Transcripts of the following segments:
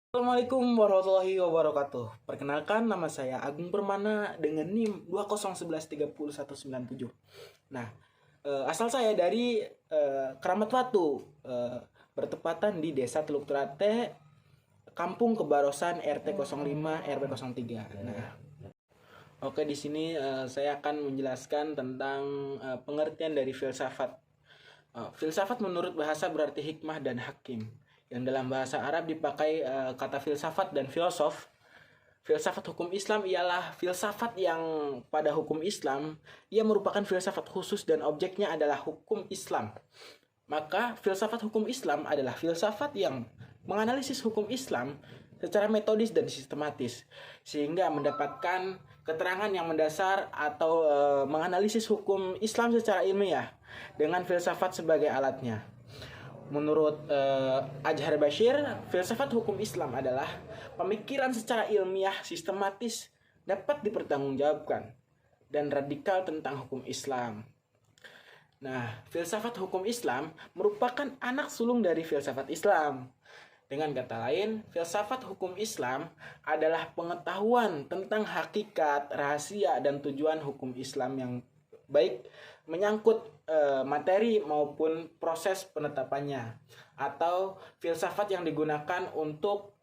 Assalamualaikum warahmatullahi wabarakatuh. Perkenalkan, nama saya Agung Permana dengan NIM 2011309197. Nah, asal saya dari Keramat Watu, bertepatan di Desa Teluk Trate, Kampung Kebarosan RT 05 RW 03. Nah, oke, di sini saya akan menjelaskan tentang pengertian dari filsafat. Filsafat menurut bahasa berarti hikmah dan hakim. Yang dalam bahasa Arab dipakai kata filsafat dan filosof. Filsafat hukum Islam ialah filsafat yang pada hukum Islam ia merupakan filsafat khusus dan objeknya adalah hukum Islam. Maka filsafat hukum Islam adalah filsafat yang menganalisis hukum Islam secara metodis dan sistematis sehingga mendapatkan keterangan yang mendasar atau menganalisis hukum Islam secara ilmiah dengan filsafat sebagai alatnya. Menurut Ajhar Bashir, filsafat hukum Islam adalah pemikiran secara ilmiah, sistematis, dapat dipertanggungjawabkan, dan radikal tentang hukum Islam. Nah, filsafat hukum Islam merupakan anak sulung dari filsafat Islam. Dengan kata lain, filsafat hukum Islam adalah pengetahuan tentang hakikat, rahasia, dan tujuan hukum Islam yang baik menyangkut materi maupun proses penetapannya, atau filsafat yang digunakan untuk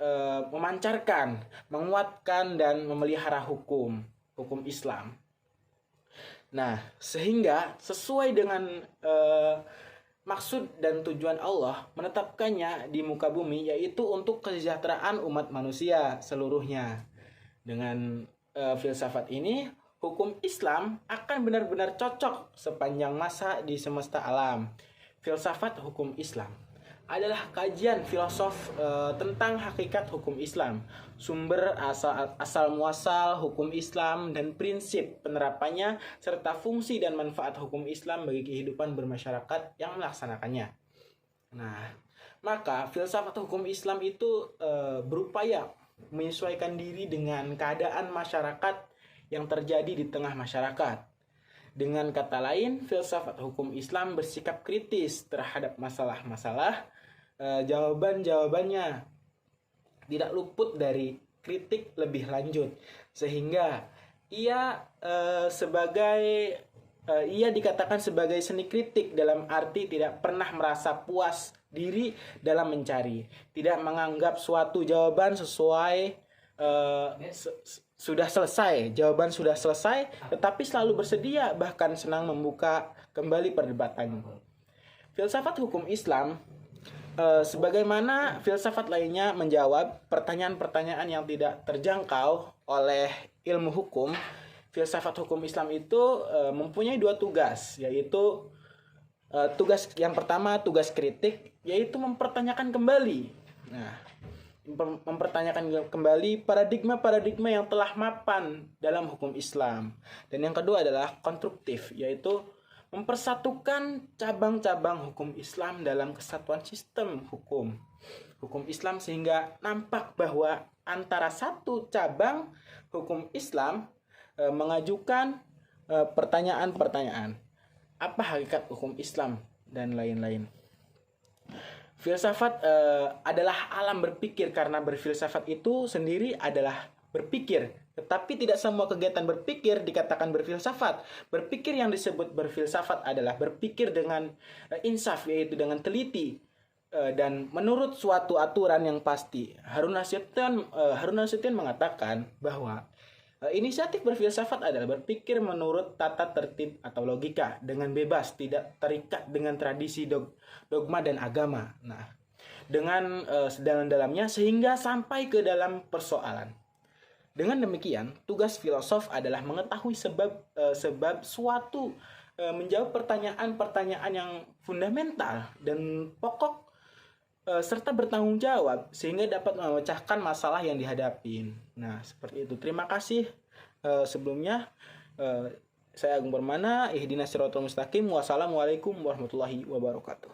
memancarkan, menguatkan, dan memelihara hukum Islam. Nah, sehingga sesuai dengan maksud dan tujuan Allah menetapkannya di muka bumi, yaitu untuk kesejahteraan umat manusia seluruhnya. Dengan filsafat ini, hukum Islam akan benar-benar cocok sepanjang masa di semesta alam. Filsafat hukum Islam adalah kajian filosof tentang hakikat hukum Islam, sumber asal muasal hukum Islam dan prinsip penerapannya, serta fungsi dan manfaat hukum Islam bagi kehidupan bermasyarakat yang melaksanakannya. Nah, maka filsafat hukum Islam itu berupaya menyesuaikan diri dengan keadaan masyarakat yang terjadi di tengah masyarakat. Dengan kata lain, filsafat hukum Islam bersikap kritis terhadap masalah-masalah. Jawaban-jawabannya tidak luput dari kritik lebih lanjut, sehingga ia ia dikatakan sebagai seni kritik dalam arti tidak pernah merasa puas diri dalam mencari, tidak menganggap suatu jawaban sesuai jawaban sudah selesai, tetapi selalu bersedia bahkan senang membuka kembali perdebatan. Filsafat hukum Islam sebagaimana filsafat lainnya menjawab pertanyaan-pertanyaan yang tidak terjangkau oleh ilmu hukum. Filsafat hukum Islam itu mempunyai dua tugas, yaitu tugas yang pertama, tugas kritik, yaitu mempertanyakan kembali. Nah, mempertanyakan kembali paradigma-paradigma yang telah mapan dalam hukum Islam. Dan yang kedua adalah konstruktif, yaitu mempersatukan cabang-cabang hukum Islam dalam kesatuan sistem hukum Islam, sehingga nampak bahwa antara satu cabang hukum Islam mengajukan pertanyaan-pertanyaan, apa hakikat hukum Islam dan lain-lain. Filsafat adalah alam berpikir, karena berfilsafat itu sendiri adalah berpikir. Tetapi tidak semua kegiatan berpikir dikatakan berfilsafat. Berpikir yang disebut berfilsafat adalah berpikir dengan insaf, yaitu dengan teliti dan menurut suatu aturan yang pasti. Harun Nasution mengatakan bahwa inisiatif berfilsafat adalah berpikir menurut tata tertib atau logika dengan bebas, tidak terikat dengan tradisi, dogma dan agama. Nah, dengan sedalam-dalamnya sehingga sampai ke dalam persoalan. Dengan demikian, tugas filosof adalah mengetahui sebab suatu, menjawab pertanyaan-pertanyaan yang fundamental dan pokok, serta bertanggung jawab sehingga dapat memecahkan masalah yang dihadapi. Nah, seperti itu. Terima kasih sebelumnya. Saya Agung Permana. Ihdinas siratal mustaqim. Wassalamualaikum warahmatullahi wabarakatuh.